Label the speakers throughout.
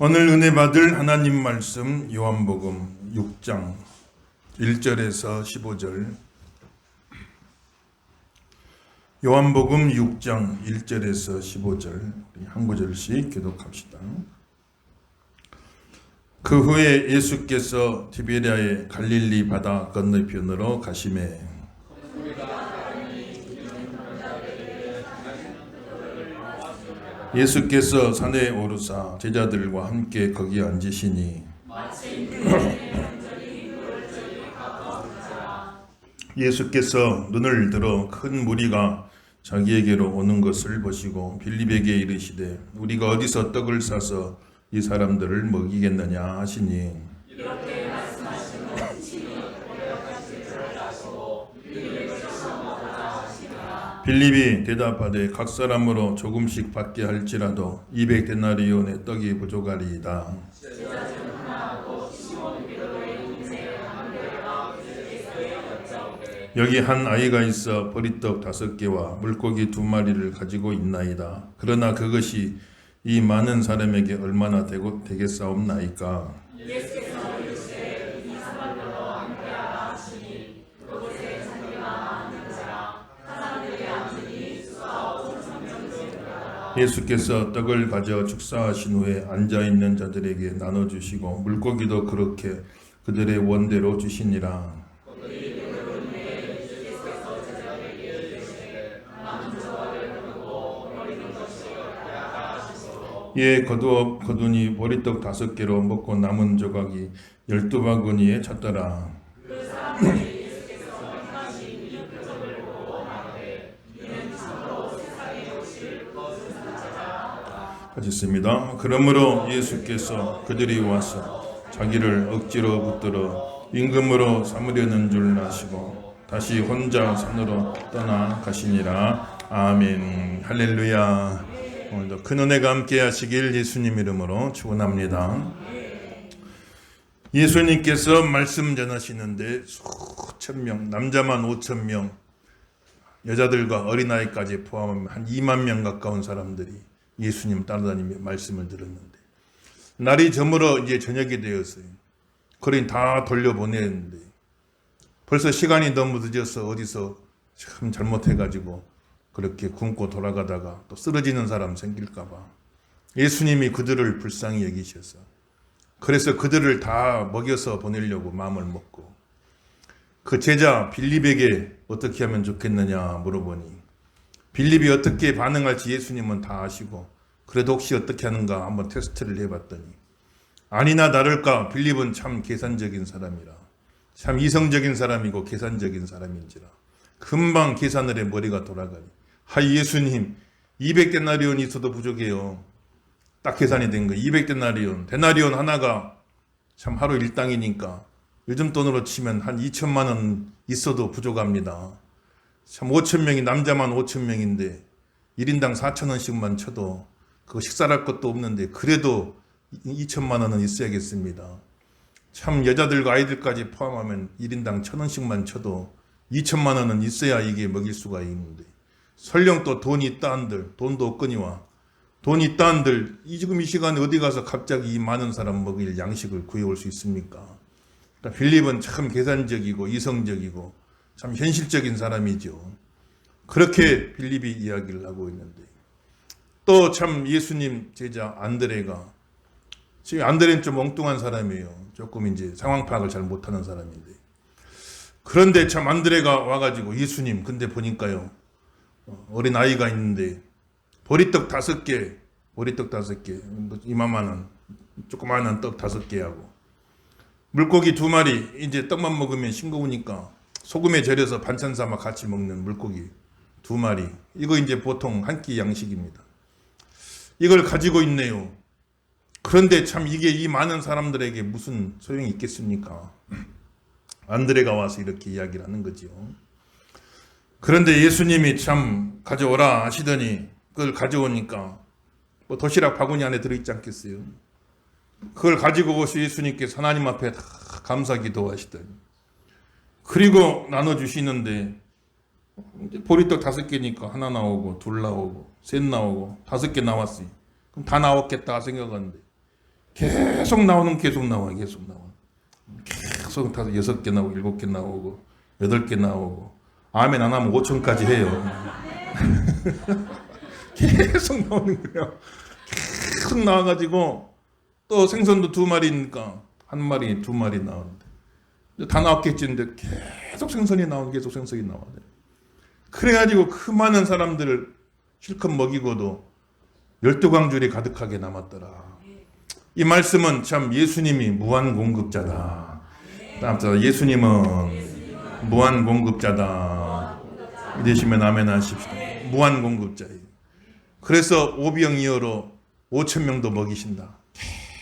Speaker 1: 오늘 은혜 받을 하나님 말씀 요한복음 6장 1절에서 15절. 요한복음 6장 1절에서 15절 한 구절씩 교독합시다. 그 후에 예수께서 티베리아의 갈릴리 바다 건너편으로 가시매 예수께서 산에 오르사 제자들과 함께 거기 앉으시니 예수께서 눈을 들어 큰 무리가 자기에게로 오는 것을 보시고 빌립에게 이르시되 우리가 어디서 떡을 싸서 이 사람들을 먹이겠느냐 하시니
Speaker 2: 이렇게 말씀하시면 친히 데려가실 줄을 아시고 빌립에게 먹으라 하시니라.
Speaker 1: 빌립이 대답하되 각 사람으로 조금씩 받게 할지라도 200데나리온의 떡이 부족하리이다.
Speaker 2: 제자중 하나하고 시몬 베드로의 동생 안드레가 예수께서 여쭤오되
Speaker 1: 여기 한 아이가 있어 보리떡 5개와 물고기 2마리를 가지고 있나이다. 그러나 그것이 이 많은 사람에게 얼마나 되겠사옵나이까.
Speaker 2: 예수께서 이르시되 이 사람들로 함께하라 하시니 그곳에 자기가 앉은 자라 사람들이 앉으니 수가 5,000명.
Speaker 1: 예수께서 떡을 가져 축사하신 후에 앉아있는 자들에게 나눠주시고 물고기도 그렇게 그들의 원대로 주시니라. 예, 거두니 보리떡 5개로 먹고 남은 조각이 12바구니에 찼더라.
Speaker 2: 그 사람들이 예수께서 행하신 이 표적을 보고 말하되 이는 참으로 세상에 오실 것을 자라.
Speaker 1: 같이 있습니다. 그러므로 예수께서 그들이 와서 자기를 억지로 붙들어 임금으로 삼으려는 줄 아시고 다시 혼자 산으로 떠나 가시니라. 아멘. 할렐루야. 오늘도 큰 은혜가 함께 하시길 예수님 이름으로 축원합니다. 예수님께서 말씀 전하시는데 수천 명, 남자만 5,000명, 여자들과 어린아이까지 포함하면 한 2만 명 가까운 사람들이 예수님 따라다니며 말씀을 들었는데 날이 저물어 이제 저녁이 되었어요. 그러니 다 돌려보내는데 벌써 시간이 너무 늦어서 어디서 참 잘못해가지고 그렇게 굶고 돌아가다가 또 쓰러지는 사람 생길까 봐 예수님이 그들을 불쌍히 여기셔서 그래서 그들을 다 먹여서 보내려고 마음을 먹고 그 제자 빌립에게 어떻게 하면 좋겠느냐 물어보니 빌립이 어떻게 반응할지 예수님은 다 아시고 그래도 혹시 어떻게 하는가 한번 테스트를 해봤더니 아니나 다를까 빌립은 참 계산적인 사람이라 참 이성적인 사람이고 계산적인 사람인지라 금방 계산을 해 머리가 돌아가니 하이 예수님 200데나리온 있어도 부족해요. 딱 계산이 된 거예요. 200데나리온. 데나리온 하나가 참 하루 일당이니까 요즘 돈으로 치면 한 2천만 원 있어도 부족합니다. 참 5,000명이 남자만 5,000명인데 1인당 4,000원씩만 쳐도 그거 식사할 것도 없는데 그래도 2천만 원은 있어야겠습니다. 참 여자들과 아이들까지 포함하면 1인당 1,000원씩만 쳐도 2천만 원은 있어야 이게 먹일 수가 있는데 설령 또 돈이 있다 한들 돈도 없거니와 돈이 있다 한들 지금 이 시간에 어디 가서 갑자기 이 많은 사람 먹일 양식을 구해올 수 있습니까? 그러니까 빌립은 참 계산적이고 이성적이고 참 현실적인 사람이죠. 그렇게 빌립이 이야기를 하고 있는데 또 참 예수님 제자 안드레가 지금 안드레는 좀 엉뚱한 사람이에요. 조금 이제 상황 파악을 잘 못하는 사람인데 그런데 참 안드레가 와가지고 예수님 근데 보니까요 어린 아이가 있는데 보리떡 5개 이만한 조그마한 떡 5개하고 물고기 2마리 이제 떡만 먹으면 싱거우니까 소금에 절여서 반찬 삼아 같이 먹는 물고기 2마리 이거 이제 보통 한 끼 양식입니다. 이걸 가지고 있네요. 그런데 참 이게 이 많은 사람들에게 무슨 소용이 있겠습니까? 안드레가 와서 이렇게 이야기를 하는 거지요. 그런데 예수님이 참 가져오라 하시더니 그걸 가져오니까 뭐 도시락 바구니 안에 들어있지 않겠어요? 그걸 가지고 오셔 예수님께서 하나님 앞에 다 감사 기도하시더니 그리고 나눠주시는데 보리떡 5개니까 하나 나오고 둘 나오고 셋 나오고 5개 나왔어요. 그럼 다 나왔겠다 생각하는데 계속 나오는 계속 나와요. 계속 나와. 계속 다 6개 나오고 7개 나오고 8개 나오고 아멘 안 하면 5천까지 해요. 계속 나오는 거예요. 계속 나와가지고 또 생선도 2마리니까 1마리, 2마리 나오는데 다 나왔겠지인데 계속 생선이 나오는 계속 생선이 나와요. 그래가지고 그 많은 사람들을 실컷 먹이고도 12광줄이 가득하게 남았더라. 이 말씀은 참 예수님이 무한 공급자다. 예수님은 무한 공급자다. 믿으시면 아멘 하십시오. 무한 공급자예요. 그래서 오병이어로 5,000명도 먹이신다.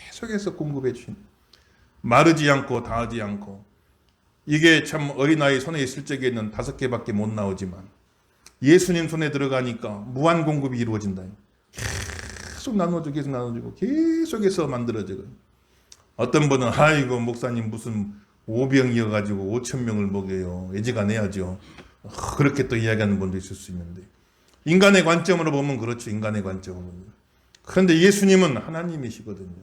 Speaker 1: 계속해서 공급해 주신다. 마르지 않고 다하지 않고. 이게 참 어린아이 손에 있을 적에는 5개밖에 못 나오지만 예수님 손에 들어가니까 무한 공급이 이루어진다. 계속 나눠주고 계속 나눠주고 계속해서 만들어져요. 어떤 분은 아이고 목사님 무슨 오병이어가지고 5,000명을 먹여요. 애지가 내야죠. 그렇게 또 이야기하는 분도 있을 수 있는데 인간의 관점으로 보면 그렇죠. 인간의 관점으로 보면. 그런데 예수님은 하나님이시거든요.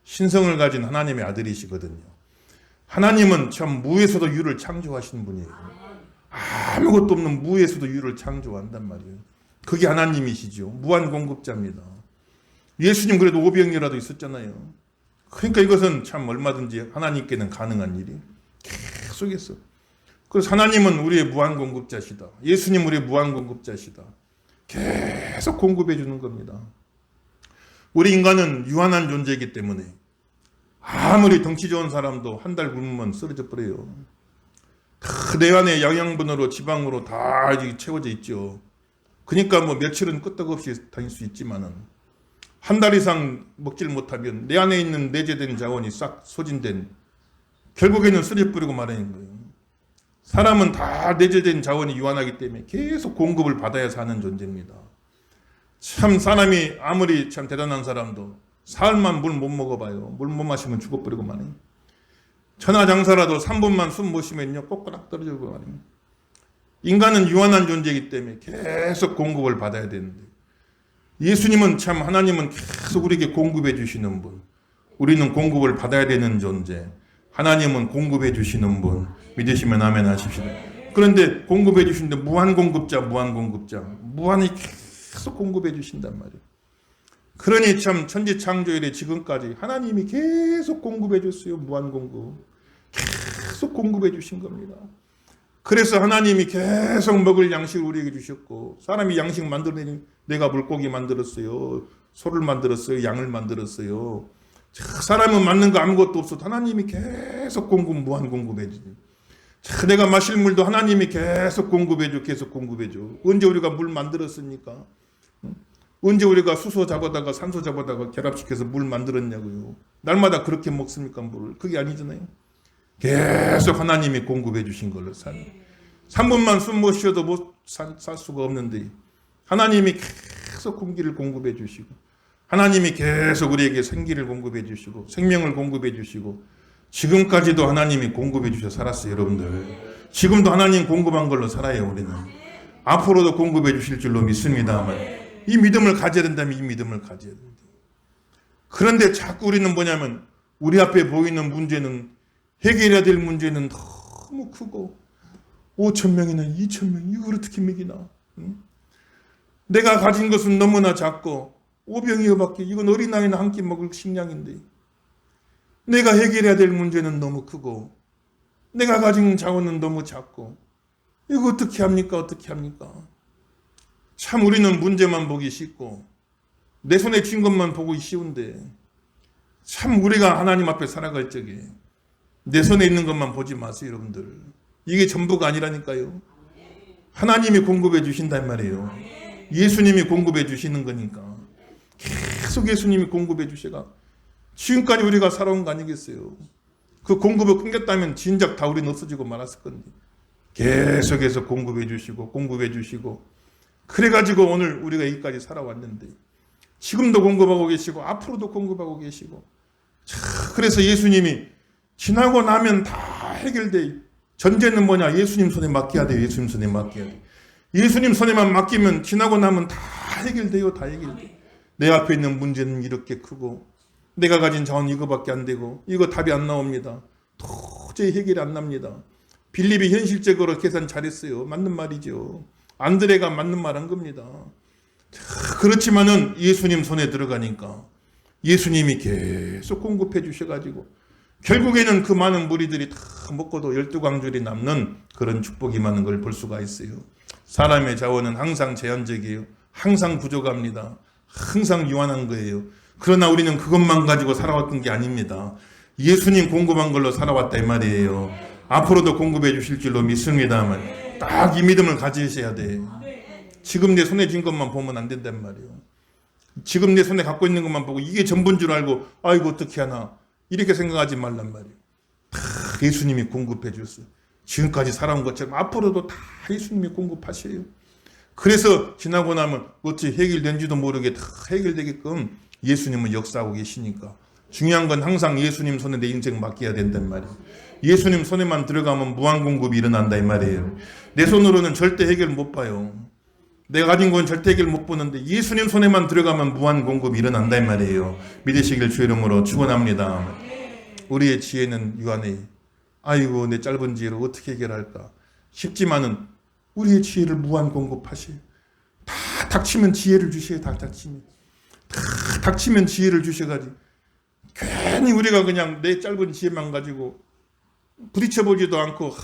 Speaker 1: 신성을 가진 하나님의 아들이시거든요. 하나님은 참 무에서도 유를 창조하신 분이에요. 아무것도 없는 무에서도 유를 창조한단 말이에요. 그게 하나님이시죠. 무한 공급자입니다. 예수님 그래도 오병이어라도 있었잖아요. 그러니까 이것은 참 얼마든지 하나님께는 가능한 일이 계속해서. 그래서 하나님은 우리의 무한 공급자시다. 예수님 우리의 무한 공급자시다. 계속 공급해 주는 겁니다. 우리 인간은 유한한 존재이기 때문에 아무리 덩치 좋은 사람도 한 달 굶으면 쓰러져 버려요. 내 안에 영양분으로 지방으로 다 채워져 있죠. 그러니까 뭐 며칠은 끄떡없이 다닐 수 있지만은 한 달 이상 먹질 못하면 내 안에 있는 내재된 자원이 싹 소진된 결국에는 쓰러져 버리고 마련인 거예요. 사람은 다 내재된 자원이 유한하기 때문에 계속 공급을 받아야 사는 존재입니다. 참 사람이 아무리 참 대단한 사람도 사흘만 물 못 먹어봐요. 물 못 마시면 죽어버리고 말이에요. 천하장사라도 3분만 숨 못 쉬면요 꼬꾸락 떨어지고 말이에요. 인간은 유한한 존재이기 때문에 계속 공급을 받아야 되는데 예수님은 참 하나님은 계속 우리에게 공급해 주시는 분. 우리는 공급을 받아야 되는 존재. 하나님은 공급해 주시는 분. 믿으시면 아멘 하십시오. 그런데 공급해 주시는데 무한 공급자. 무한히 계속 공급해 주신단 말이에요. 그러니 참 천지 창조 이래 지금까지 하나님이 계속 공급해 줬어요. 무한 공급. 계속 공급해 주신 겁니다. 그래서 하나님이 계속 먹을 양식을 우리에게 주셨고 사람이 양식 만들어내니 내가 물고기 만들었어요. 소를 만들었어요. 양을 만들었어요. 사람은 맞는 거 아무것도 없어도 하나님이 계속 무한 공급해 주죠. 내가 마실 물도 하나님이 계속 공급해 줘. 언제 우리가 물 만들었습니까? 언제 우리가 수소 잡아다가 산소 잡아다가 결합시켜서 물 만들었냐고요. 날마다 그렇게 먹습니까 물을? 그게 아니잖아요. 계속 하나님이 공급해 주신 걸로 사는. 3분만 숨 못 쉬어도 살 수가 없는데 하나님이 계속 공기를 공급해 주시고 하나님이 계속 우리에게 생기를 공급해 주시고 생명을 공급해 주시고 지금까지도 하나님이 공급해 주셔서 살았어요. 여러분들 지금도 하나님 공급한 걸로 살아요. 우리는 앞으로도 공급해 주실 줄로 믿습니다만 이 믿음을 가져야 된다면 이 믿음을 가져야 됩니다. 그런데 자꾸 우리는 뭐냐면 우리 앞에 보이는 문제는 해결해야 될 문제는 너무 크고 5,000명이나 2,000명 이걸 어떻게 먹이나. 내가 가진 것은 너무나 작고 오병이어밖에 이건 어린아이나 한 끼 먹을 식량인데 내가 해결해야 될 문제는 너무 크고 내가 가진 자원은 너무 작고 이거 어떻게 합니까? 참 우리는 문제만 보기 쉽고 내 손에 쥔 것만 보기 쉬운데 참 우리가 하나님 앞에 살아갈 적에 내 손에 있는 것만 보지 마세요. 여러분들 이게 전부가 아니라니까요. 하나님이 공급해 주신단 말이에요. 예수님이 공급해 주시는 거니까 계속 예수님이 공급해 주셔가 지금까지 우리가 살아온 거 아니겠어요. 그 공급을 끊겼다면 진작 다 우리는 없어지고 말았을 건데 계속해서 공급해 주시고 그래가지고 오늘 우리가 여기까지 살아왔는데 지금도 공급하고 계시고 앞으로도 공급하고 계시고 그래서 예수님이 지나고 나면 다 해결돼. 전제는 뭐냐? 예수님 손에 맡겨야 돼요. 예수님 손에 맡겨야 돼. 예수님 손에만 맡기면 지나고 나면 다 해결돼요. 다 해결돼. 내 앞에 있는 문제는 이렇게 크고 내가 가진 자원 이거밖에 안 되고 이거 답이 안 나옵니다. 도저히 해결이 안 납니다. 빌립이 현실적으로 계산 잘했어요. 맞는 말이죠. 안드레가 맞는 말 한 겁니다. 그렇지만은 예수님 손에 들어가니까 예수님이 계속 공급해 주셔가지고 결국에는 그 많은 무리들이 다 먹고도 12광줄이 남는 그런 축복이 많은 걸 볼 수가 있어요. 사람의 자원은 항상 제한적이에요. 항상 부족합니다. 항상 유한한 거예요. 그러나 우리는 그것만 가지고 살아왔던 게 아닙니다. 예수님 공급한 걸로 살아왔다 이 말이에요. 앞으로도 공급해 주실 줄로 믿습니다만 딱 이 믿음을 가지셔야 돼요. 지금 내 손에 쥔 것만 보면 안 된단 말이에요. 지금 내 손에 갖고 있는 것만 보고 이게 전부인 줄 알고 아이고 어떻게 하나 이렇게 생각하지 말란 말이에요. 다 예수님이 공급해 줬어요. 지금까지 살아온 것처럼 앞으로도 다 예수님이 공급하셔요. 그래서 지나고 나면 어찌 해결된지도 모르게 다 해결되게끔 예수님은 역사하고 계시니까 중요한 건 항상 예수님 손에 내 인생 맡겨야 된단 말이에요. 예수님 손에만 들어가면 무한 공급이 일어난다 이 말이에요. 내 손으로는 절대 해결 못 봐요. 내가 가진 건 절대 해결 못 보는데 예수님 손에만 들어가면 무한 공급이 일어난다 이 말이에요. 믿으시길 주 이름으로 축원합니다. 우리의 지혜는 유한해. 아이고 내 짧은 지혜로 어떻게 해결할까 싶지만은 우리의 지혜를 무한 공급하셔요. 다 닥치면 지혜를 주셔요. 다 닥치면 지혜를 주셔가지고 괜히 우리가 그냥 내 짧은 지혜만 가지고 부딪혀보지도 않고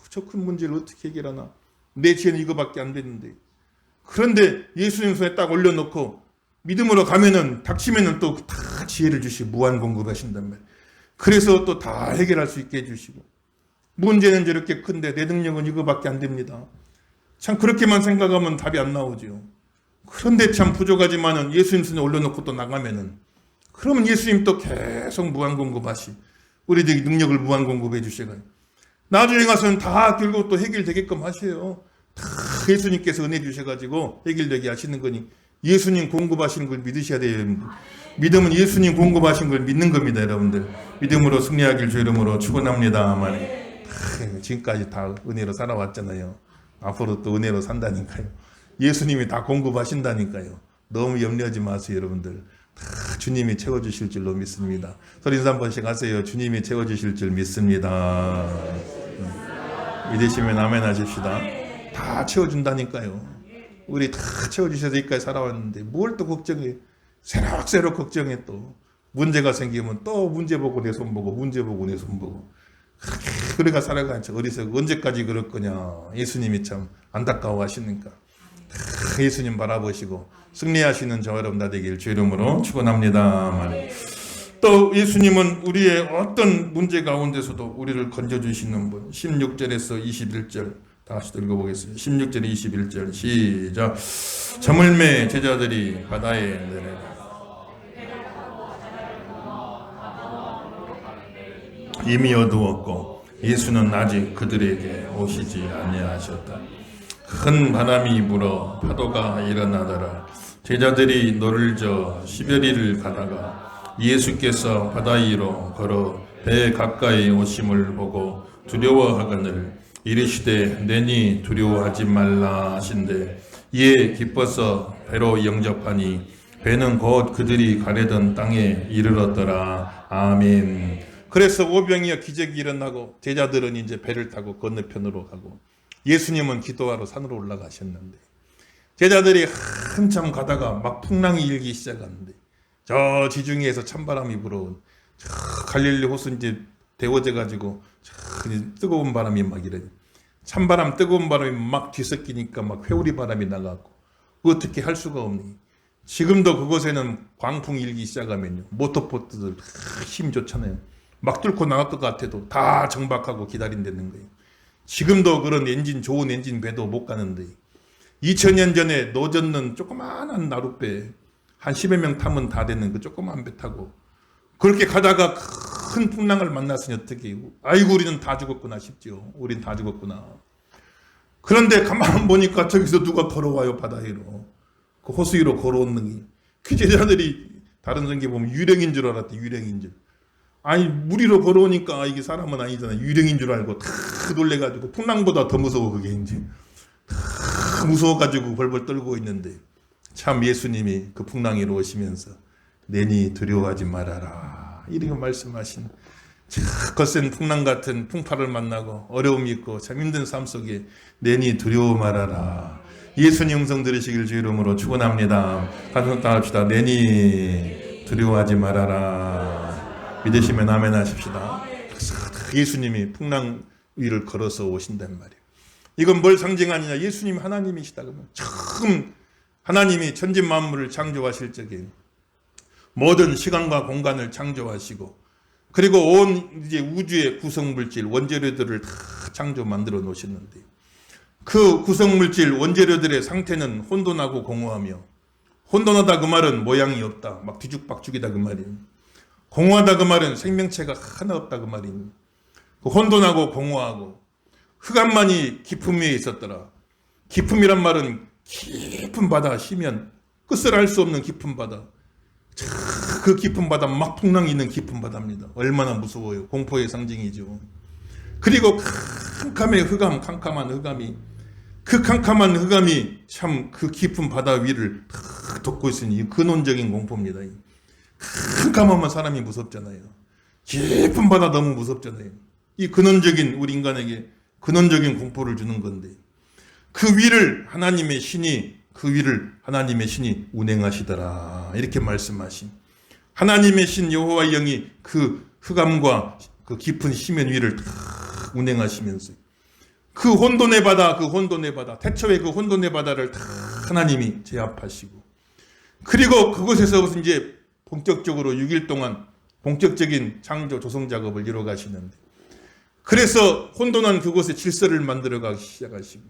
Speaker 1: 저 큰 문제를 어떻게 해결하나 내 지혜는 이거밖에 안 되는데 그런데 예수님 손에 딱 올려놓고 믿음으로 가면은 닥치면은 또 다 지혜를 주시고 무한 공급하신단 말이에요. 그래서 또 다 해결할 수 있게 해주시고 문제는 저렇게 큰데 내 능력은 이거밖에 안 됩니다. 참 그렇게만 생각하면 답이 안 나오죠. 그런데 참 부족하지만은 예수님 손에 올려놓고 또 나가면은 그러면 예수님 또 계속 무한 공급하시 우리들에게 능력을 무한 공급해 주셔가지고 나중에 가서는 다 결국 또 해결되게끔 하셔요. 다 예수님께서 은혜 주셔가지고 해결되게 하시는 거니 예수님 공급하시는 걸 믿으셔야 돼요. 여러분들. 믿음은 예수님 공급하신 걸 믿는 겁니다. 여러분들 믿음으로 승리하길 주 이름으로 축원합니다. 지금까지 다 은혜로 살아왔잖아요. 앞으로 또 은혜로 산다니까요. 예수님이 다 공급하신다니까요. 너무 염려하지 마세요. 여러분들 다 주님이 채워주실 줄로 믿습니다. 소리 인사 한 번씩 하세요. 주님이 채워주실 줄 믿습니다. 믿으시면 아멘 하십시다. 다 채워준다니까요. 우리 다 채워주셔서 여기까지 살아왔는데 뭘 또 걱정해. 새록새록 걱정해. 또 문제가 생기면 또 문제 보고 내 손 보고 문제 보고 내 손 보고 그래가 살아가는 척 어리석어. 언제까지 그럴 거냐. 예수님이 참 안타까워 하시니까 예수님 바라보시고 승리하시는 저와 여러분 다 되길 주 이름으로 축원합니다. 또 예수님은 우리의 어떤 문제 가운데서도 우리를 건져주시는 분. 16절에서 21절 다시 읽어보겠습니다. 16절 21절 시작. 저물매 제자들이 바다에 내려 이미 어두웠고 예수는 아직 그들에게 오시지 아니하셨다. 큰 바람이 불어 파도가 일어나더라. 제자들이 노를 저 시베리를 가다가 예수께서 바다 위로 걸어 배 가까이 오심을 보고 두려워하거늘 이르시되 내니 두려워하지 말라 하신대 이에 기뻐서 배로 영접하니 배는 곧 그들이 가려던 땅에 이르렀더라. 아멘. 그래서 오병이어 기적이 일어나고 제자들은 이제 배를 타고 건너편으로 가고 예수님은 기도하러 산으로 올라가셨는데 제자들이 한참 가다가 막 풍랑이 일기 시작하는데 저 지중해에서 찬바람이 불어온 저 갈릴리 호수 이제 데워져 가지고 뜨거운 바람이 막 이래. 찬바람 뜨거운 바람이 막 뒤섞이니까 막 회오리 바람이 나가고 어떻게 할 수가 없니. 지금도 그곳에는 광풍 일기 시작하면요 모터보트들 힘 좋잖아요. 막 뚫고 나갈 것 같아도 다 정박하고 기다린다는 거예요. 지금도 그런 엔진 좋은 엔진 배도 못 가는데 2000년 전에 노젓는 조그마한 나룻배 한 10여 명 타면 다 되는 그 조그마한 배 타고 그렇게 가다가 큰 풍랑을 만났으니 어떻게 아이고 우리는 다 죽었구나 싶죠. 우린 다 죽었구나. 그런데 가만 보니까 저기서 누가 걸어와요. 바다 위로. 그 호수 위로 걸어오는 그 제자들이 다른 성경 보면 유령인 줄 알았대. 유령인 줄. 아니 물 위로 걸어오니까 이게 사람은 아니잖아. 유령인 줄 알고 다 놀래가지고 풍랑보다 더 무서워. 그게 이제 다 무서워가지고 벌벌 떨고 있는데 참 예수님이 그 풍랑 위로 오시면서 내니 두려워하지 말아라. 이렇게 말씀하신 거센 풍랑 같은 풍파를 만나고 어려움이 있고 참 힘든 삶 속에 내니 두려워 말아라. 예수님 음성 들으시길 주 이름으로 축원합니다. 가슴 따합시다. 내니 두려워하지 말아라. 믿으시면 아멘 하십시다. 예수님이 풍랑 위를 걸어서 오신단 말이에요. 이건 뭘 상징하느냐? 예수님 하나님이시다. 그러면 처음 하나님이 천지 만물을 창조하실 적에 모든 시간과 공간을 창조하시고 그리고 온 이제 우주의 구성물질 원재료들을 다 창조 만들어 놓으셨는데 그 구성물질 원재료들의 상태는 혼돈하고 공허하며 혼돈하다 그 말은 모양이 없다. 막 뒤죽박죽이다 그 말이에요. 공허하다 그 말은 생명체가 하나 없다 그 말이에요. 그 혼돈하고 공허하고 흑암만이 깊음 위에 있었더라. 깊음이란 말은 깊은 바다 쉬면 끝을 알 수 없는 깊은 바다. 그 깊은 바다 막 풍랑이 있는 깊은 바다입니다. 얼마나 무서워요. 공포의 상징이죠. 그리고 캄캄한 흑암이 그 캄캄한 흑암이 참 그 깊은 바다 위를 탁 덮고 있으니 근원적인 공포입니다. 캄캄하면 사람이 무섭잖아요. 깊은 바다 너무 무섭잖아요. 이 근원적인 우리 인간에게 근원적인 공포를 주는 건데 그 위를 하나님의 신이 운행하시더라. 이렇게 말씀하신 하나님의 신 여호와의 영이 그 흑암과 그 깊은 심연 위를 다 운행하시면서 그 혼돈의 바다 태초의 그 혼돈의 바다를 다 하나님이 제압하시고 그리고 그곳에서 이제 본격적으로 6일 동안 본격적인 창조 조성 작업을 이루어 가시는데 그래서 혼돈한 그곳에 질서를 만들어가기 시작하시고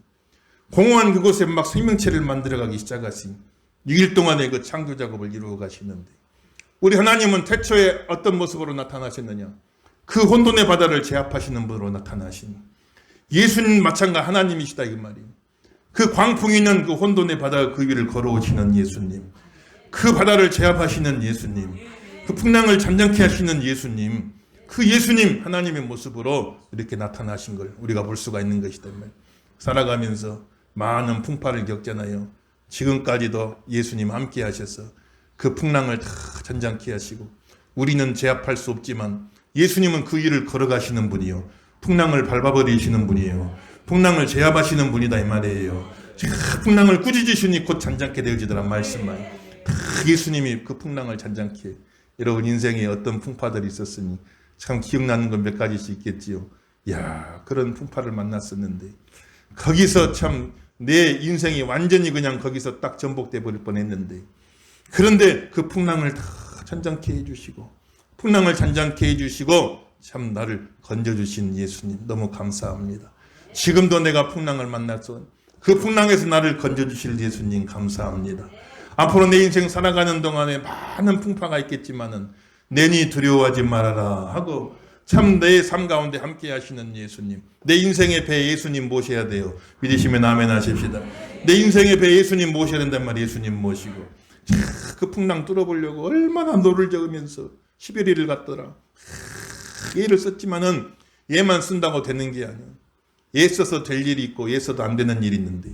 Speaker 1: 공허한 그곳에 막 생명체를 만들어가기 시작하신 6일 동안의 그 창조 작업을 이루어 가시는데 우리 하나님은 태초에 어떤 모습으로 나타나셨느냐? 그 혼돈의 바다를 제압하시는 분으로 나타나신 예수님 마찬가지 하나님이시다 이 말이에요. 그 광풍이 있는 그 혼돈의 바다 그 위를 걸어오시는 예수님, 그 바다를 제압하시는 예수님, 그 풍랑을 잠잠케 하시는 예수님, 그 예수님 하나님의 모습으로 이렇게 나타나신 걸 우리가 볼 수가 있는 것이다. 살아가면서 많은 풍파를 겪잖아요. 지금까지도 예수님 함께 하셔서 그 풍랑을 다 잔잔케 하시고 우리는 제압할 수 없지만 예수님은 그 일을 걸어가시는 분이요. 풍랑을 밟아버리시는 분이에요. 풍랑을 제압하시는 분이다 이 말이에요. 풍랑을 꾸짖으시니 곧 잔잔케 되어지더란 말씀만. 다 예수님이 그 풍랑을 잔잔케. 여러분 인생에 어떤 풍파들이 있었으니 참 기억나는 건 몇 가지씩 있겠지요. 야, 그런 풍파를 만났었는데 거기서 참 내 인생이 완전히 그냥 거기서 딱 전복돼 버릴 뻔했는데 그런데 그 풍랑을 다 잔잔케 해주시고 풍랑을 잔잔케 해주시고 참 나를 건져주신 예수님 너무 감사합니다. 지금도 내가 풍랑을 만나서 그 풍랑에서 나를 건져주실 예수님 감사합니다. 앞으로 내 인생 살아가는 동안에 많은 풍파가 있겠지만은 내니 두려워하지 말아라 하고 참 내 삶 가운데 함께 하시는 예수님, 내 인생의 배 예수님 모셔야 돼요. 믿으시면 아멘 하십시다. 내 인생의 배 예수님 모셔야 된단 말이에요. 예수님 모시고 그 풍랑 뚫어보려고 얼마나 노를 저으면서 11일을 갔더라. 얘를 썼지만은 얘만 쓴다고 되는 게 아니야. 얘 써서 될 일이 있고 얘 써도 안 되는 일이 있는데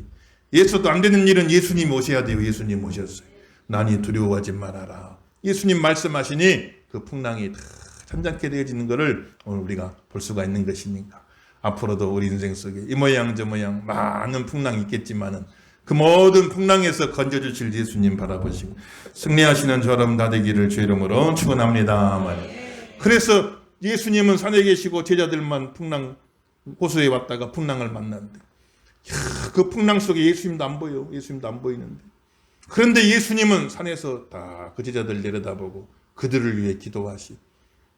Speaker 1: 얘 써도 안 되는 일은 예수님 모셔야 돼요. 예수님 모셨어요. 나니 두려워하지 말아라. 예수님 말씀하시니 그 풍랑이 다 잔잔케 되어지는 것을 오늘 우리가 볼 수가 있는 것이니까 앞으로도 우리 인생 속에 이 모양 저 모양 많은 풍랑이 있겠지만은 그 모든 풍랑에서 건져주실 예수님 바라보시고 승리하시는 저 여러분 다 되기를 주 이름으로 축원합니다. 그래서 예수님은 산에 계시고 제자들만 풍랑 호수에 왔다가 풍랑을 만났는데 그 풍랑 속에 예수님도 안 보여. 예수님도 안 보이는데 그런데 예수님은 산에서 다 그 제자들 내려다보고 그들을 위해 기도하시.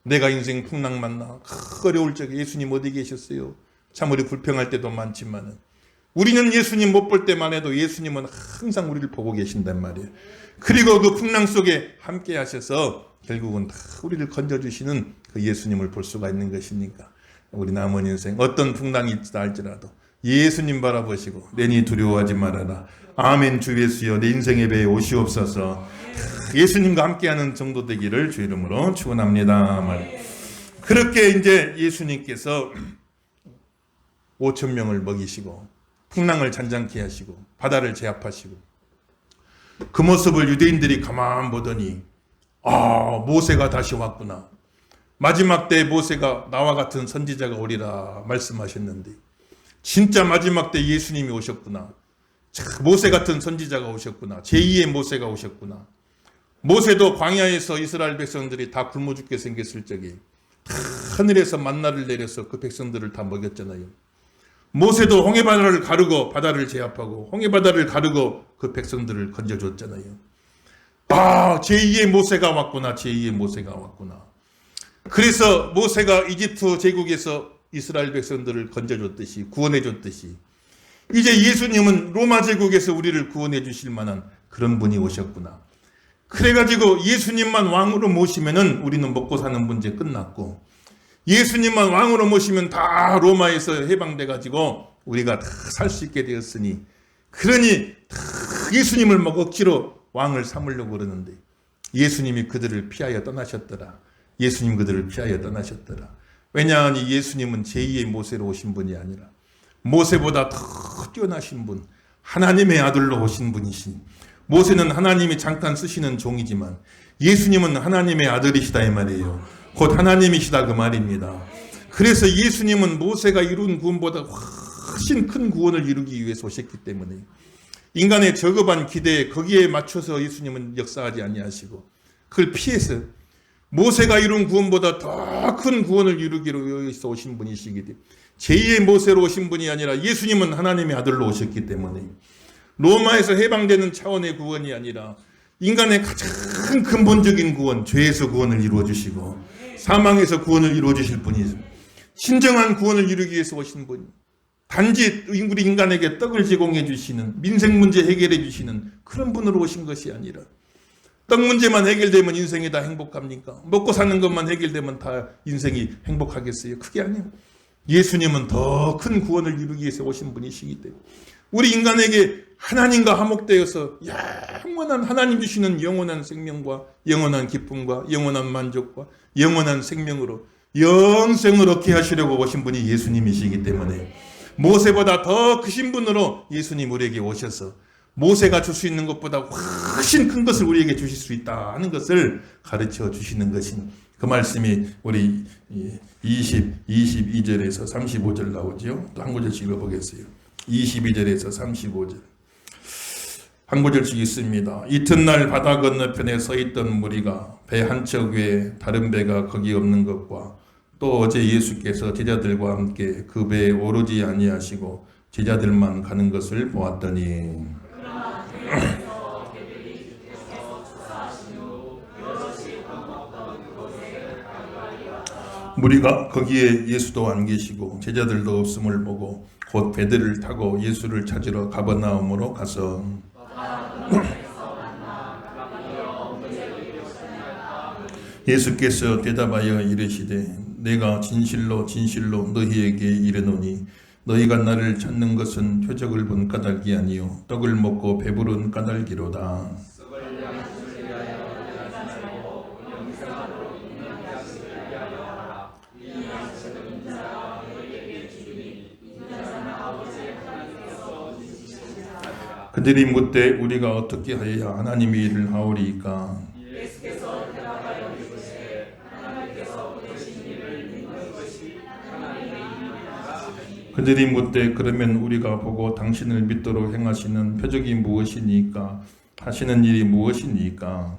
Speaker 1: 내가 인생 풍랑 만나 어려울 적에 예수님 어디 계셨어요? 참 우리 불평할 때도 많지만은 우리는 예수님 못 볼 때만 해도 예수님은 항상 우리를 보고 계신단 말이에요. 그리고 그 풍랑 속에 함께 하셔서 결국은 다 우리를 건져주시는 그 예수님을 볼 수가 있는 것이니까 우리 남은 인생 어떤 풍랑이 있다 할지라도 예수님 바라보시고 내니 두려워하지 말아라. 아멘. 주 예수여 내 인생의 배에 오시옵소서. 예수님과 함께하는 정도 되기를 주 이름으로 축원합니다. 그렇게 이제 예수님께서 5,000명을 먹이시고 풍랑을 잔잔케 하시고 바다를 제압하시고 그 모습을 유대인들이 가만 보더니 모세가 다시 왔구나. 마지막 때 모세가 나와 같은 선지자가 오리라 말씀하셨는데 진짜 마지막 때 예수님이 오셨구나. 모세 같은 선지자가 오셨구나. 제2의 모세가 오셨구나. 모세도 광야에서 이스라엘 백성들이 다 굶어 죽게 생겼을 적에 다 하늘에서 만나를 내려서 그 백성들을 다 먹였잖아요. 모세도 홍해바다를 가르고 바다를 제압하고 홍해바다를 가르고 그 백성들을 건져줬잖아요. 제2의 모세가 왔구나. 제2의 모세가 왔구나. 그래서 모세가 이집트 제국에서 이스라엘 백성들을 건져줬듯이 구원해줬듯이 이제 예수님은 로마 제국에서 우리를 구원해 주실 만한 그런 분이 오셨구나. 그래가지고 예수님만 왕으로 모시면은 우리는 먹고 사는 문제 끝났고 예수님만 왕으로 모시면 다 로마에서 해방돼가지고 우리가 다 살 수 있게 되었으니 그러니 다 예수님을 막 억지로 왕을 삼으려고 그러는데 예수님이 그들을 피하여 떠나셨더라. 예수님 그들을 피하여 떠나셨더라. 왜냐하니 예수님은 제2의 모세로 오신 분이 아니라 모세보다 더 뛰어나신 분, 하나님의 아들로 오신 분이신 모세는 하나님이 잠깐 쓰시는 종이지만 예수님은 하나님의 아들이시다 이 말이에요. 곧 하나님이시다 그 말입니다. 그래서 예수님은 모세가 이룬 구원보다 훨씬 큰 구원을 이루기 위해서 오셨기 때문에 인간의 저급한 기대에 거기에 맞춰서 예수님은 역사하지 아니하시고 그걸 피해서 모세가 이룬 구원보다 더 큰 구원을 이루기로 위해서 오신 분이시기 때문에 제2의 모세로 오신 분이 아니라 예수님은 하나님의 아들로 오셨기 때문에 로마에서 해방되는 차원의 구원이 아니라 인간의 가장 근본적인 구원, 죄에서 구원을 이루어 주시고 사망에서 구원을 이루어 주실 분이 진정한 구원을 이루기 위해서 오신 분이 단지 우리 인간에게 떡을 제공해 주시는 민생 문제 해결해 주시는 그런 분으로 오신 것이 아니라 떡 문제만 해결되면 인생이 다 행복합니까? 먹고 사는 것만 해결되면 다 인생이 행복하겠어요? 그게 아니에요. 예수님은 더 큰 구원을 이루기 위해서 오신 분이시기 때문에 우리 인간에게 하나님과 화목되어서 영원한 하나님 주시는 영원한 생명과 영원한 기쁨과 영원한 만족과 영원한 생명으로 영생을 얻게 하시려고 오신 분이 예수님이시기 때문에 모세보다 더 크신 분으로 예수님 우리에게 오셔서 모세가 줄 수 있는 것보다 훨씬 큰 것을 우리에게 주실 수 있다 하는 것을 가르쳐 주시는 것인 그 말씀이 우리 22절에서 35절 나오죠. 또 한 구절씩 읽어보겠어요. 22절에서 35절 한 구절씩 있습니다. 이튿날 바다 건너편에 서 있던 무리가 배 한 척 위에 다른 배가 거기 없는 것과 또 어제 예수께서 제자들과 함께 그 배에 오르지 아니하시고 제자들만 가는 것을 보았더니 무리가 거기에 예수도 안 계시고 제자들도 없음을 보고 곧 배들을 타고 예수를 찾으러 가버나움으로 가서 예수께서 대답하여 이르시되 내가 진실로 진실로 너희에게 이르노니 너희가 나를 찾는 것은 표적을 본 까닭이 아니요 떡을 먹고 배부른 까닭이로다. 그들이 묻되 우리가 어떻게 하여야 하나님의 일을 하오리이까? 그들이 묻되 그러면 우리가 보고 당신을 믿도록 행하시는 표적이 무엇이니까? 하시는 일이 무엇이니까?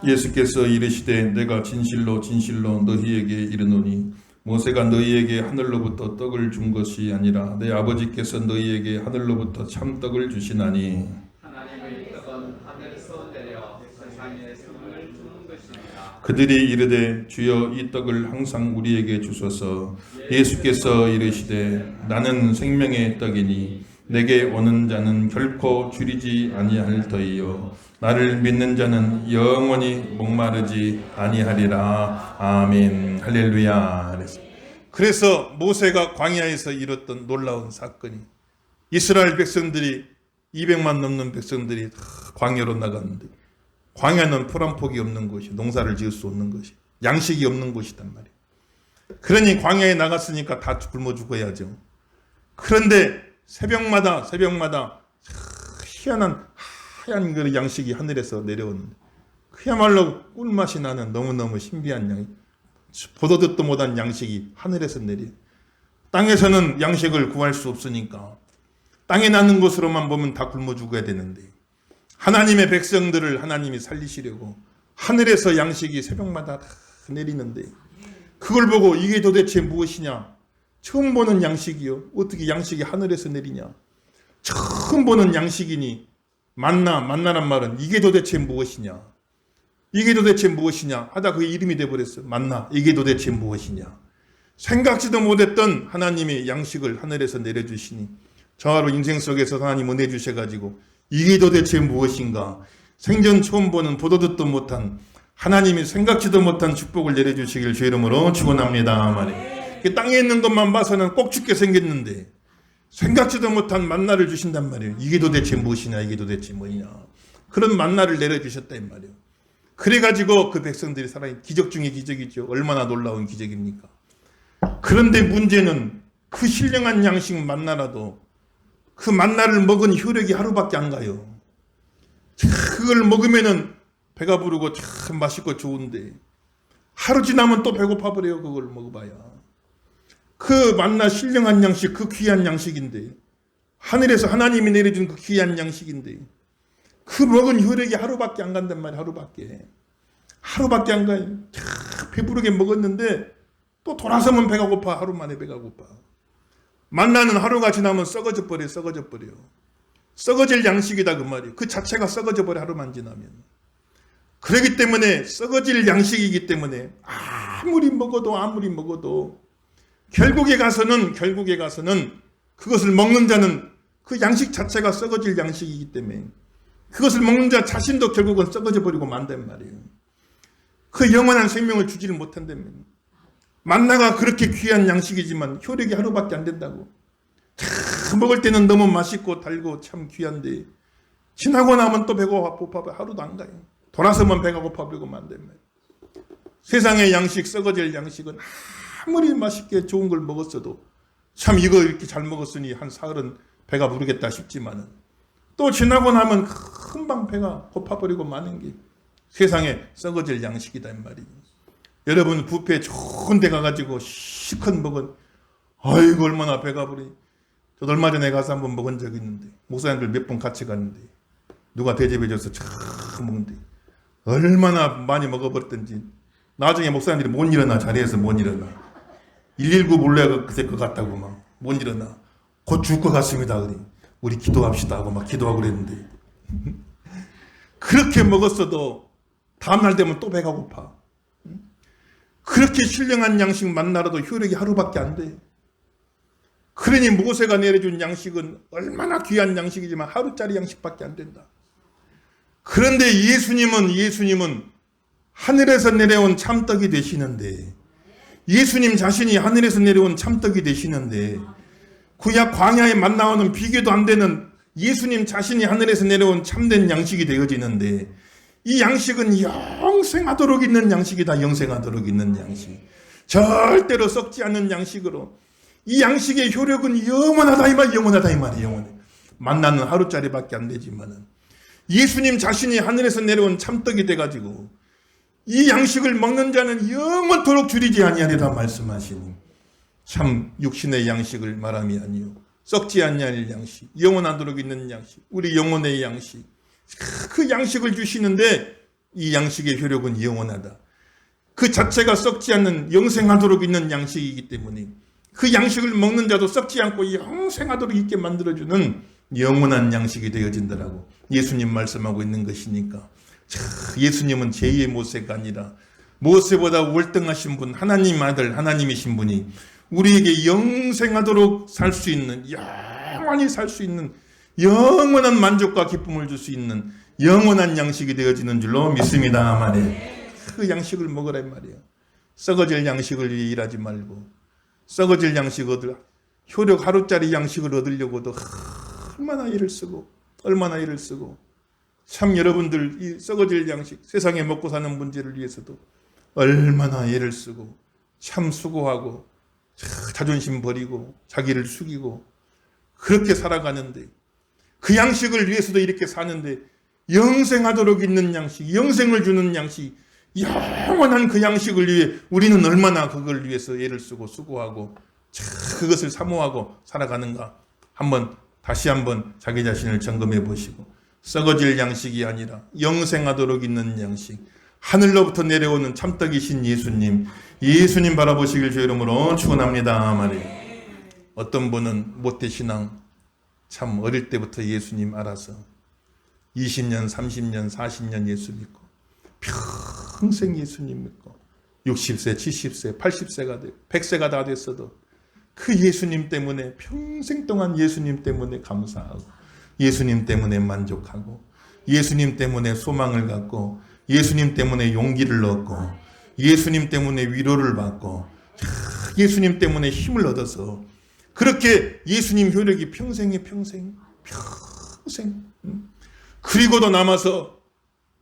Speaker 1: 예수께서 이르시되 내가 진실로 진실로 너희에게 이르노니 모세가 너희에게 하늘로부터 떡을 준 것이 아니라 내 아버지께서 너희에게 하늘로부터 참 떡을 주시나니
Speaker 3: 하나님의 떡은 하늘에서 내려 세상에 생을 주는 것입니다.
Speaker 1: 그들이 이르되 주여 이 떡을 항상 우리에게 주소서. 예수께서 이르시되 나는 생명의 떡이니 내게 오는 자는 결코 줄이지 아니할 터이요 나를 믿는 자는 영원히 목마르지 아니하리라. 아멘. 할렐루야. 그래서 모세가 광야에서 이뤘던 놀라운 사건이 이스라엘 백성들이 200만 넘는 백성들이 광야로 나갔는데 광야는 풀 한 폭이 없는 곳이 농사를 지을 수 없는 것이 양식이 없는 곳이단 말이에요. 그러니 광야에 나갔으니까 다 굶어 죽어야죠. 그런데 새벽마다 희한한 하얀 그 양식이 하늘에서 내려오는데 그야말로 꿀맛이 나는 너무너무 신비한 양식, 보도 듣도 못한 양식이 하늘에서 내려. 땅에서는 양식을 구할 수 없으니까 땅에 나는 것으로만 보면 다 굶어 죽어야 되는데 하나님의 백성들을 하나님이 살리시려고 하늘에서 양식이 새벽마다 다 내리는데 그걸 보고 이게 도대체 무엇이냐? 처음 보는 양식이요. 어떻게 양식이 하늘에서 내리냐? 처음 보는 양식이니 만나란 말은 이게 도대체 무엇이냐? 이게 도대체 무엇이냐? 하다 그게 이름이 돼버렸어. 만나. 이게 도대체 무엇이냐? 생각지도 못했던 하나님의 양식을 하늘에서 내려주시니 저하루 인생 속에서 하나님 은혜 주셔가지고 이게 도대체 무엇인가? 생전 처음 보는 보도 듣도 못한 하나님이 생각지도 못한 축복을 내려주시길 주 이름으로 축원합니다. 말이에요. 땅에 있는 것만 봐서는 꼭 죽게 생겼는데 생각지도 못한 만나를 주신단 말이에요. 이게 도대체 무엇이냐? 이게 도대체 뭐냐? 그런 만나를 내려주셨다 이 말이에요. 그래가지고 그 백성들이 살아있는 기적 중에 기적이죠. 얼마나 놀라운 기적입니까? 그런데 문제는 그 신령한 양식 만나라도 그 만나를 먹은 효력이 하루밖에 안 가요. 그걸 먹으면은 배가 부르고 참 맛있고 좋은데 하루 지나면 또 배고파 버려요. 그걸 먹어봐야. 그 만나 신령한 양식, 그 귀한 양식인데 하늘에서 하나님이 내려준 그 귀한 양식인데 그 먹은 효력이 하루밖에 안 간단 말이에요. 하루밖에 안 가요. 배부르게 먹었는데 또 돌아서면 배가 고파. 하루 만에 배가 고파. 만나는 하루가 지나면 썩어져 버려. 썩어질 양식이다 그 말이에요. 그 자체가 썩어져 버려. 하루만 지나면. 그렇기 때문에 썩어질 양식이기 때문에 아무리 먹어도 결국에 가서는 그것을 먹는 자는 그 양식 자체가 썩어질 양식이기 때문에 그것을 먹는 자 자신도 결국은 썩어져 버리고 만단 말이에요. 그 영원한 생명을 주지를 못한다면 만나가 그렇게 귀한 양식이지만 효력이 하루밖에 안 된다고. 참 먹을 때는 너무 맛있고 달고 참 귀한데 지나고 나면 또 배가 고파 하루도 안 가요. 돌아서면 배가 고파 버리고 만단 말이에요. 세상의 양식, 썩어질 양식은 아무리 맛있게 좋은 걸 먹었어도 참 이거 이렇게 잘 먹었으니 한 사흘은 배가 부르겠다 싶지만은 또 지나고 나면 금방 배가 고파버리고 마는 게 세상에 썩어질 양식이다 이 말이에요. 여러분 뷔페 좋은 데 가가지고 시컷 먹은 아이고 얼마나 배가 부르니. 저도 얼마 전에 가서 한번 먹은 적이 있는데 목사님들 몇 분 같이 갔는데 누가 대접해줘서 참 먹는데 얼마나 많이 먹어버렸던지 나중에 목사님들이 못 일어나. 자리에서 못 일어나. 119 불러야 그새 것 같다고 막 못 일어나. 곧 죽을 것 같습니다. 그래. 우리 기도합시다 하고 막 기도하고 그랬는데 그렇게 먹었어도 다음날 되면 또 배가 고파. 그렇게 신령한 양식 만나라도 효력이 하루밖에 안 돼. 그러니 모세가 내려준 양식은 얼마나 귀한 양식이지만 하루짜리 양식밖에 안 된다. 그런데 예수님은 하늘에서 내려온 참떡이 되시는데 예수님 자신이 하늘에서 내려온 참떡이 되시는데 구약 광야에 만나오는 비교도 안 되는 예수님 자신이 하늘에서 내려온 참된 양식이 되어지는데 이 양식은 영생하도록 있는 양식이다. 영생하도록 있는 양식. 절대로 썩지 않는 양식으로 이 양식의 효력은 영원하다 이 말이에요. 영원해. 만나는 하루짜리밖에 안 되지만은 예수님 자신이 하늘에서 내려온 참떡이 돼가지고 이 양식을 먹는 자는 영원토록 줄이지 아니하리라 말씀하시니 참 육신의 양식을 말함이 아니요 썩지 아니할 양식, 영원하도록 있는 양식, 우리 영혼의 양식, 그 양식을 주시는데 이 양식의 효력은 영원하다. 그 자체가 썩지 않는 영생하도록 있는 양식이기 때문에 그 양식을 먹는 자도 썩지 않고 영생하도록 있게 만들어주는 영원한 양식이 되어진다라고 예수님 말씀하고 있는 것이니까 예수님은 제2의 모세가 아니라 모세보다 월등하신 분, 하나님 아들, 하나님이신 분이 우리에게 영생하도록 살 수 있는, 영원히 살 수 있는 영원한 만족과 기쁨을 줄 수 있는 영원한 양식이 되어지는 줄로 믿습니다. 말이에요. 그 양식을 먹으라 말이에요. 썩어질 양식을 위해 일하지 말고 썩어질 양식 얻을 효력 하루짜리 양식을 얻으려고도 얼마나 일을 쓰고 참 여러분들 이 썩어질 양식 세상에 먹고 사는 문제를 위해서도 얼마나 애를 쓰고 참 수고하고 자존심 버리고 자기를 숙이고 그렇게 살아가는데 그 양식을 위해서도 이렇게 사는데 영생하도록 있는 양식, 영생을 주는 양식, 영원한 그 양식을 위해 우리는 얼마나 그걸 위해서 애를 쓰고 수고하고 그것을 사모하고 살아가는가 다시 한번 자기 자신을 점검해 보시고 썩어질 양식이 아니라 영생하도록 있는 양식, 하늘로부터 내려오는 참떡이신 예수님 바라보시길 주의 이름으로 축원합니다. 말이에요. 어떤 분은 모태신앙 참 어릴 때부터 예수님 알아서 20년, 30년, 40년 예수 믿고 평생 예수님 믿고 60세, 70세, 80세가 되고 100세가 다 됐어도 그 예수님 때문에 평생 동안 예수님 때문에 감사하고 예수님 때문에 만족하고 예수님 때문에 소망을 갖고 예수님 때문에 용기를 얻고 예수님 때문에 위로를 받고 예수님 때문에 힘을 얻어서 그렇게 예수님 효력이 평생 그리고도 남아서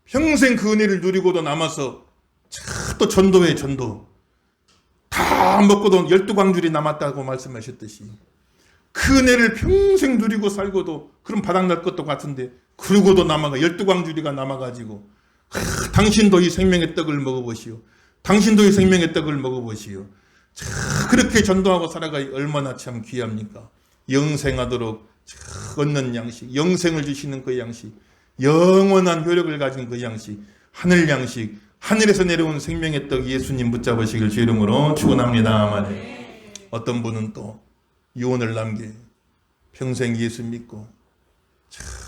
Speaker 1: 평생 그 은혜를 누리고도 남아서 또 전도에 전도 다 먹고도 12광줄이 남았다고 말씀하셨듯이 그 은혜를 평생 누리고 살고도 그럼 바닥날 것도 같은데 그러고도 남아가 12광줄이가 남아가지고 당신도 이 생명의 떡을 먹어보시오. 당신도 이 생명의 떡을 먹어보시오. 그렇게 전도하고 살아가기 얼마나 참 귀합니까? 영생하도록 얻는 양식, 영생을 주시는 그 양식, 영원한 효력을 가진 그 양식, 하늘 양식, 하늘에서 내려온 생명의 떡 예수님 붙잡으시길 주 이름으로 축원합니다. 어떤 분은 또 유언을 남겨 평생 예수 믿고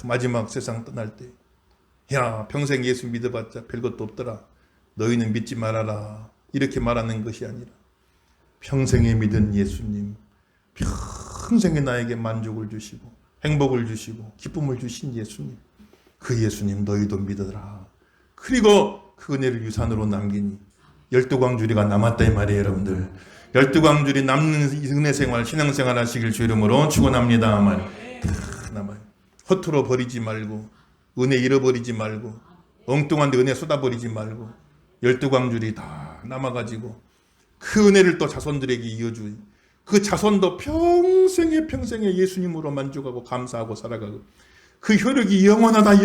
Speaker 1: 마지막 세상 떠날 때 야 평생 예수 믿어봤자 별것도 없더라. 너희는 믿지 말아라. 이렇게 말하는 것이 아니라 평생에 믿은 예수님, 평생에 나에게 만족을 주시고 행복을 주시고 기쁨을 주신 예수님, 그 예수님 너희도 믿어라. 그리고 그 은혜를 유산으로 남기니 12광주리가 남았다 이 말이에요. 여러분들 12광주리 남는 은혜생활 신앙생활 하시길 주 이름으로 축원합니다. 다 남아요. 허투루 버리지 말고 은혜 잃어버리지 말고 엉뚱한데 은혜 쏟아버리지 말고 12광줄이 다 남아가지고 그 은혜를 또 자손들에게 이어주니 그 자손도 평생에 예수님으로 만족하고 감사하고 살아가고 그 효력이 영원하다.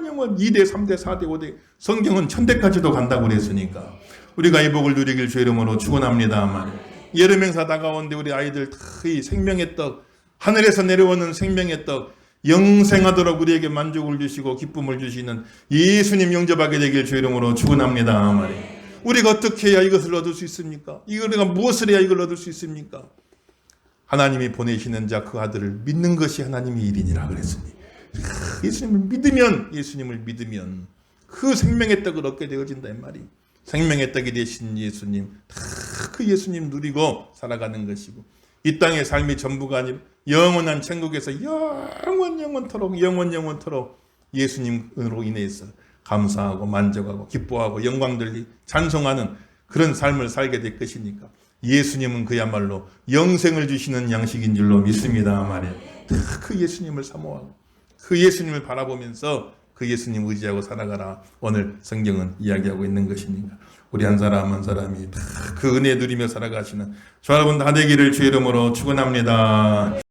Speaker 1: 영원 2대 3대 4대 5대 성경은 1000대까지도 간다고 그랬으니까 우리가 이 복을 누리길 주 이름으로 축원합니다. 여름 행사 다가오는데 우리 아이들 이 생명의 떡 하늘에서 내려오는 생명의 떡 영생하도록 우리에게 만족을 주시고 기쁨을 주시는 예수님 영접하게 되길 주 이름으로 축원합니다. 우리가 어떻게 해야 이것을 얻을 수 있습니까? 우리가 무엇을 해야 이걸 얻을 수 있습니까? 하나님이 보내시는 자 그 아들을 믿는 것이 하나님의 일이니라 그랬으니 예수님을 믿으면 그 생명의 떡을 얻게 되어진다 이 말이. 생명의 떡이 되신 예수님, 그 예수님 누리고 살아가는 것이고 이 땅의 삶이 전부가 아니라 영원한 천국에서 영원토록 예수님으로 인해서 감사하고 만족하고 기뻐하고 영광 돌리 찬송하는 그런 삶을 살게 될 것이니까 예수님은 그야말로 영생을 주시는 양식인 줄로 믿습니다 말이에요. 그 예수님을 사모하고 그 예수님을 바라보면서 그 예수님 의지하고 살아가라. 오늘 성경은 이야기하고 있는 것이니까 우리 한 사람 한 사람이 다 그 은혜 누리며 살아가시는 저 여러분 다 되기를 주의 이름으로 축원합니다.